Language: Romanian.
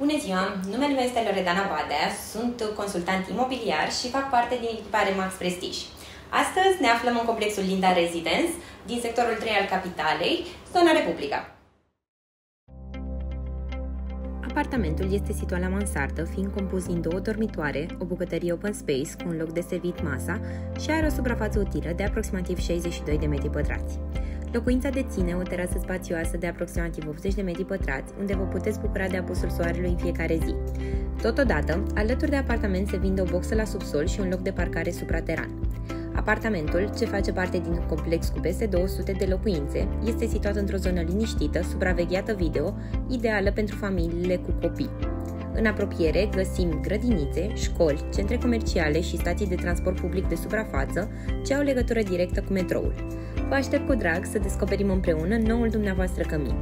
Bună ziua! Numele meu este Loredana Badea, sunt consultant imobiliar și fac parte din echipa Remax Prestige. Astăzi ne aflăm în complexul Linda Residence, din sectorul 3 al capitalei, zona Republica. Apartamentul este situat la mansardă, fiind compus din 2 dormitoare, o bucătărie open space cu un loc de servit masa și are o suprafață utilă de aproximativ 62 de metri pătrați. Locuința deține o terasă spațioasă de aproximativ 80 de metri pătrați, unde vă puteți bucura de apusul soarelui în fiecare zi. Totodată, alături de apartament se vinde o boxă la subsol și un loc de parcare suprateran. Apartamentul, ce face parte din un complex cu peste 200 de locuințe, este situat într-o zonă liniștită, supravegheată video, ideală pentru familiile cu copii. În apropiere găsim grădinițe, școli, centre comerciale și stații de transport public de suprafață, ce au legătură directă cu metroul. Vă aștept cu drag să descoperim împreună noul dumneavoastră cămin.